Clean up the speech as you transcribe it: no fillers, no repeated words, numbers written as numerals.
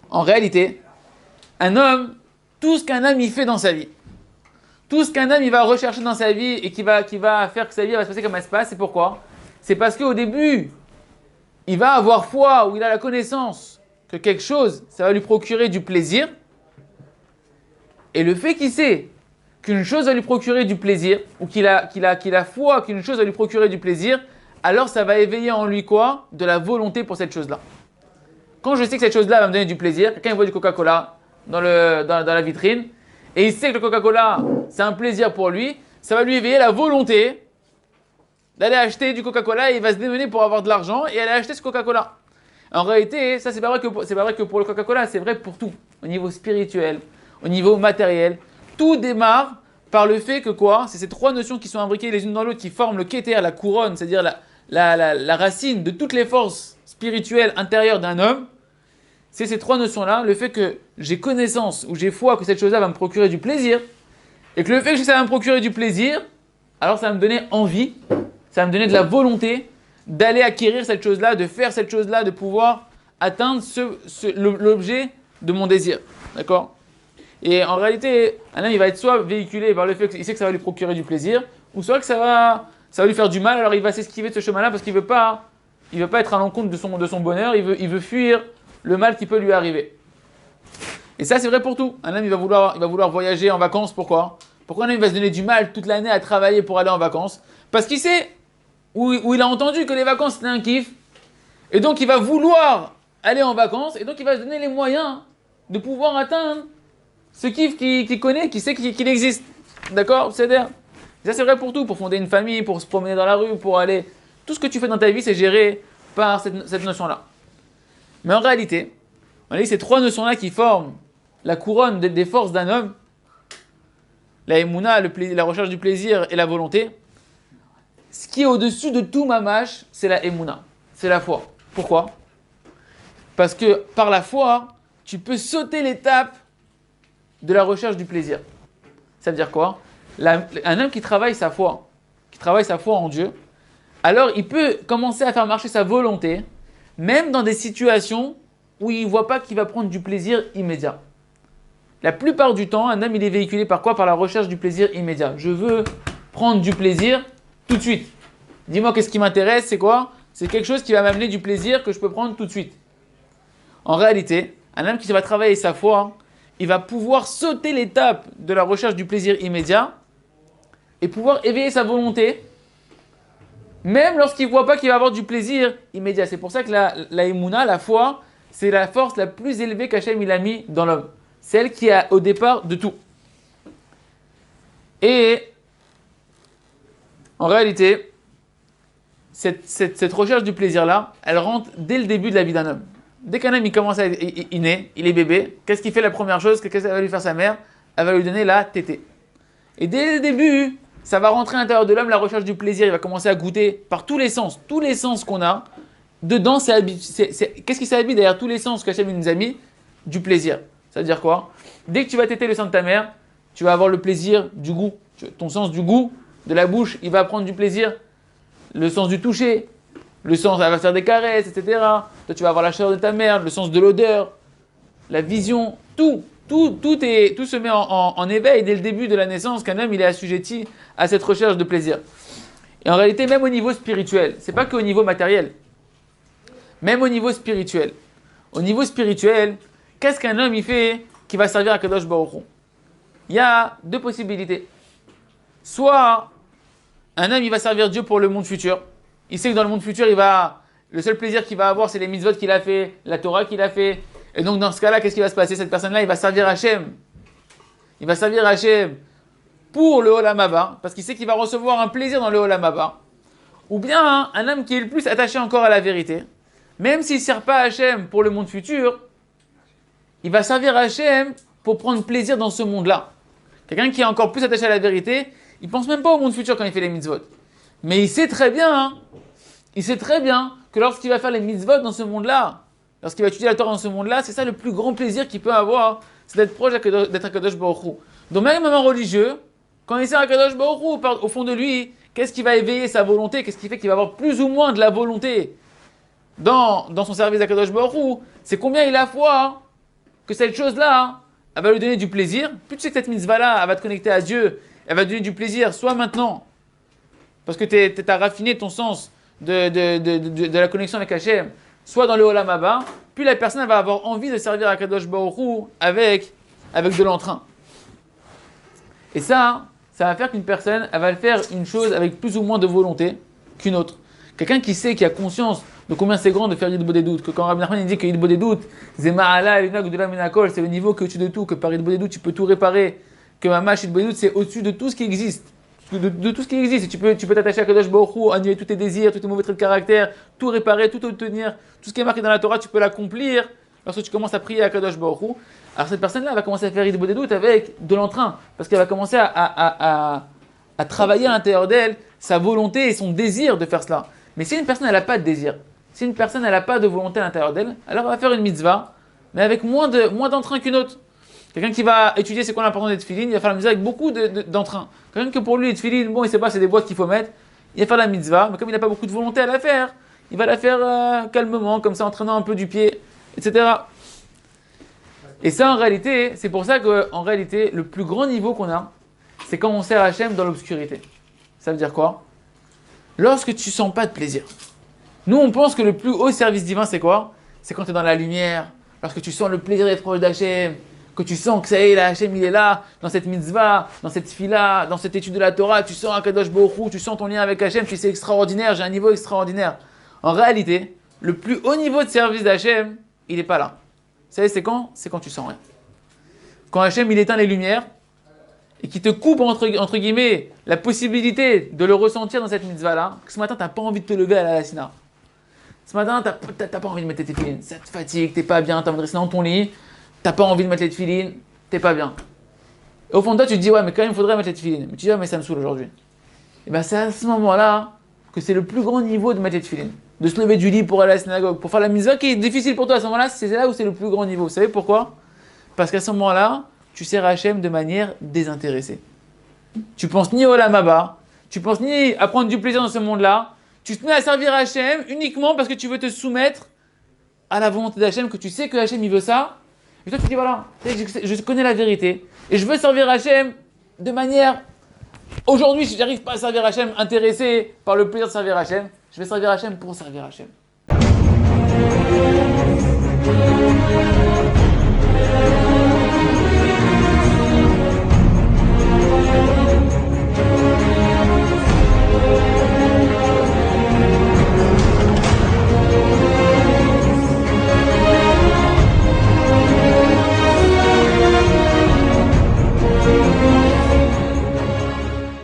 En réalité, un homme, tout ce qu'un homme il fait dans sa vie, tout ce qu'un homme il va rechercher dans sa vie et qui va faire que sa vie va se passer comme elle se passe, c'est pourquoi? C'est parce qu'au début, il va avoir foi ou il a la connaissance que quelque chose, ça va lui procurer du plaisir. Et le fait qu'il sait qu'une chose va lui procurer du plaisir, ou qu'il a foi qu'une chose va lui procurer du plaisir, alors ça va éveiller en lui quoi? De la volonté pour cette chose-là. Quand je sais que cette chose-là va me donner du plaisir, quelqu'un voit du Coca-Cola dans la vitrine, et il sait que le Coca-Cola, c'est un plaisir pour lui, ça va lui éveiller la volonté d'aller acheter du Coca-Cola et il va se démener pour avoir de l'argent et aller acheter ce Coca-Cola. En réalité, ça c'est pas vrai que pour le Coca-Cola, c'est vrai pour tout, au niveau spirituel, au niveau matériel. Tout démarre par le fait que quoi? C'est ces trois notions qui sont imbriquées les unes dans l'autre qui forment le Keter, la couronne, c'est-à-dire la racine de toutes les forces spirituelles intérieures d'un homme. C'est ces trois notions-là, le fait que j'ai connaissance ou j'ai foi que cette chose-là va me procurer du plaisir, et que le fait que ça va me procurer du plaisir, alors ça va me donner envie, ça va me donner de la volonté d'aller acquérir cette chose-là, de faire cette chose-là, de pouvoir atteindre l'objet de mon désir. D'accord? Et en réalité, un homme, il va être soit véhiculé par le fait qu'il sait que ça va lui procurer du plaisir, ou soit que ça va lui faire du mal, alors il va s'esquiver de ce chemin-là parce qu'il veut pas être à l'encontre de son bonheur, il veut fuir le mal qui peut lui arriver. Et ça, c'est vrai pour tout. Un homme, il va vouloir voyager en vacances, pourquoi? Pourquoi un homme va se donner du mal toute l'année à travailler pour aller en vacances? Parce qu'il sait, où il a entendu que les vacances c'était un kiff, et donc il va vouloir aller en vacances, et donc il va se donner les moyens de pouvoir atteindre ce kiff qu'il connaît, qu'il sait qu'il existe. D'accord? C'est-à-dire, ça c'est vrai pour tout, pour fonder une famille, pour se promener dans la rue, pour aller... Tout ce que tu fais dans ta vie, c'est géré par cette notion-là. Mais en réalité, on a dit ces trois notions-là qui forment la couronne des forces d'un homme, la émouna, la recherche du plaisir et la volonté. Ce qui est au-dessus de tout mamash, c'est la émouna, c'est la foi. Pourquoi? Parce que par la foi, tu peux sauter l'étape de la recherche du plaisir. Ça veut dire quoi? Un homme qui travaille sa foi en Dieu, alors il peut commencer à faire marcher sa volonté, même dans des situations où il ne voit pas qu'il va prendre du plaisir immédiat. La plupart du temps, un homme il est véhiculé par quoi? Par la recherche du plaisir immédiat. Je veux prendre du plaisir tout de suite. Dis-moi qu'est-ce qui m'intéresse, c'est quoi? C'est quelque chose qui va m'amener du plaisir que je peux prendre tout de suite. En réalité, un homme qui va travailler sa foi, il va pouvoir sauter l'étape de la recherche du plaisir immédiat et pouvoir éveiller sa volonté, même lorsqu'il ne voit pas qu'il va avoir du plaisir immédiat. C'est pour ça que la émouna, la foi, c'est la force la plus élevée qu'Hachem il a mis dans l'homme. Celle qui est au départ de tout. Et en réalité, cette recherche du plaisir-là, elle rentre dès le début de la vie d'un homme. Dès qu'un homme il commence il naît, il est bébé, qu'est-ce qu'il fait la première chose? Qu'est-ce qu'elle va lui faire sa mère? Elle va lui donner la tétée. Et dès le début, ça va rentrer à l'intérieur de l'homme, la recherche du plaisir, il va commencer à goûter par tous les sens qu'on a. Dedans, qu'est-ce qui s'habille derrière tous les sens qu'Hachem nous a mis? Du plaisir. Ça veut dire quoi? Dès que tu vas téter le sein de ta mère, tu vas avoir le plaisir du goût. Ton sens du goût, de la bouche, il va prendre du plaisir. Le sens du toucher, le sens, elle va faire des caresses, etc. Toi, tu vas avoir la chaleur de ta mère, le sens de l'odeur, la vision, tout se met en éveil dès le début de la naissance qu'un homme il est assujetti à cette recherche de plaisir. Et en réalité, même au niveau spirituel, c'est pas qu'au niveau matériel. Même au niveau spirituel. Au niveau spirituel, qu'est-ce qu'un homme il fait qui va servir à Kadosh Baruch Hu? Il y a deux possibilités. Soit un homme il va servir Dieu pour le monde futur. Il sait que dans le monde futur, le seul plaisir qu'il va avoir, c'est les mitzvot qu'il a fait, la Torah qu'il a fait. Et donc dans ce cas-là, qu'est-ce qui va se passer? Cette personne-là, il va servir Hachem. Il va servir Hachem pour le Olam Haba, parce qu'il sait qu'il va recevoir un plaisir dans le Olam Haba. Ou bien un homme qui est le plus attaché encore à la vérité, même s'il ne sert pas Hachem pour le monde futur, il va servir Hachem pour prendre plaisir dans ce monde-là. Quelqu'un qui est encore plus attaché à la vérité, il ne pense même pas au monde futur quand il fait les mitzvot. Mais il sait très bien que lorsqu'il va faire les mitzvot dans ce monde-là, lorsqu'il va étudier la Torah dans ce monde-là, c'est ça le plus grand plaisir qu'il peut avoir, c'est d'être proche d'être un Kadosh Baruch Hu. Donc même un religieux, quand il sert à Kadosh Baruch Hu, au fond de lui, qu'est-ce qui va éveiller sa volonté? Qu'est-ce qui fait qu'il va avoir plus ou moins de la volonté dans son service à Kadosh Baruch Hu? C'est combien il a foi que cette chose-là, elle va lui donner du plaisir, plus tu sais que cette mitzvah-là, elle va te connecter à Dieu, elle va te donner du plaisir, soit maintenant, parce que tu as raffiné ton sens de la connexion avec Hachem, soit dans le Olam Haba, puis la personne elle va avoir envie de servir à Kadosh Baruch Hu avec de l'entrain. Et ça va faire qu'une personne, elle va le faire une chose avec plus ou moins de volonté qu'une autre. Quelqu'un qui sait, qui a conscience de combien c'est grand de faire Yid Bodedout, que quand Rabbi Nachman dit que Yid Bodedout, c'est Ma'ala, Elinag, Gdula Menakol, c'est le niveau qui est au-dessus de tout, que par Yid Bodedout tu peux tout réparer, que Mamash Yid Bodedout c'est au-dessus de tout ce qui existe. De tout ce qui existe, et tu peux t'attacher à Kadosh Baruch Hu, annuler tous tes désirs, tous tes mauvais traits de caractère, tout réparer, tout obtenir, tout ce qui est marqué dans la Torah, tu peux l'accomplir lorsque tu commences à prier à Kadosh Baruch Hu. Alors cette personne-là va commencer à faire Yid Bodedout avec de l'entrain, parce qu'elle va commencer à travailler à l'intérieur d'elle sa volonté et son désir de faire cela. Mais si une personne elle n'a pas de désir, si une personne elle n'a pas de volonté à l'intérieur d'elle, alors elle va faire une mitzvah, mais avec moins d'entrain qu'une autre. Quelqu'un qui va étudier c'est quoi l'importance des tefilines, il va faire la mitzvah avec beaucoup d'entrain. Quelqu'un que pour lui les tefilines, bon il sait pas c'est des boîtes qu'il faut mettre, il va faire la mitzvah, mais comme il n'a pas beaucoup de volonté à la faire, il va la faire calmement, comme ça en traînant un peu du pied, etc. Et ça en réalité, c'est pour ça qu'en réalité, le plus grand niveau qu'on a, c'est quand on sert Hachem dans l'obscurité. Ça veut dire quoi? Lorsque tu sens pas de plaisir. Nous on pense que le plus haut service divin c'est quoi? C'est quand tu es dans la lumière, lorsque tu sens le plaisir d'être proche d'Hachem, que tu sens que ça y est, là, Hachem il est là, dans cette mitzvah, dans cette fila, dans cette étude de la Torah, tu sens Akadosh Baruch Hu, tu sens ton lien avec Hachem, tu sais extraordinaire, j'ai un niveau extraordinaire. En réalité, le plus haut niveau de service d'Hachem, il n'est pas là. Vous savez c'est quand? C'est quand tu sens rien. Quand Hachem il éteint les lumières, et qui te coupe entre guillemets la possibilité de le ressentir dans cette mitzvah-là, que ce matin tu n'as pas envie de te lever à la Hassina. Ce matin, tu n'as pas envie de mettre tes tefilines, ça te fatigue, tu n'es pas bien, tu as envie de rester dans ton lit, t'as pas envie de mettre les tefilines, t'es pas bien. Et au fond de toi, tu te dis, ouais, mais quand même, il faudrait mettre les tefilines. Mais tu dis, ouais, mais ça me saoule aujourd'hui. Et bien, c'est à ce moment-là que c'est le plus grand niveau de mettre les tefilines. De se lever du lit pour aller à la synagogue, pour faire la mitzvah qui est difficile pour toi à ce moment-là, c'est là où c'est le plus grand niveau. Vous savez pourquoi? Parce qu'à ce moment-là, tu sers Hachem de manière désintéressée. Tu penses ni au Olam Haba, tu penses ni à prendre du plaisir dans ce monde-là, tu te mets à servir Hachem uniquement parce que tu veux te soumettre à la volonté d'Hachem, que tu sais que Hachem il veut ça. Et toi tu dis voilà, je connais la vérité et je veux servir Hachem de manière... Aujourd'hui si j'arrive pas à servir Hachem intéressé par le plaisir de servir Hachem, je vais servir Hachem pour servir Hachem.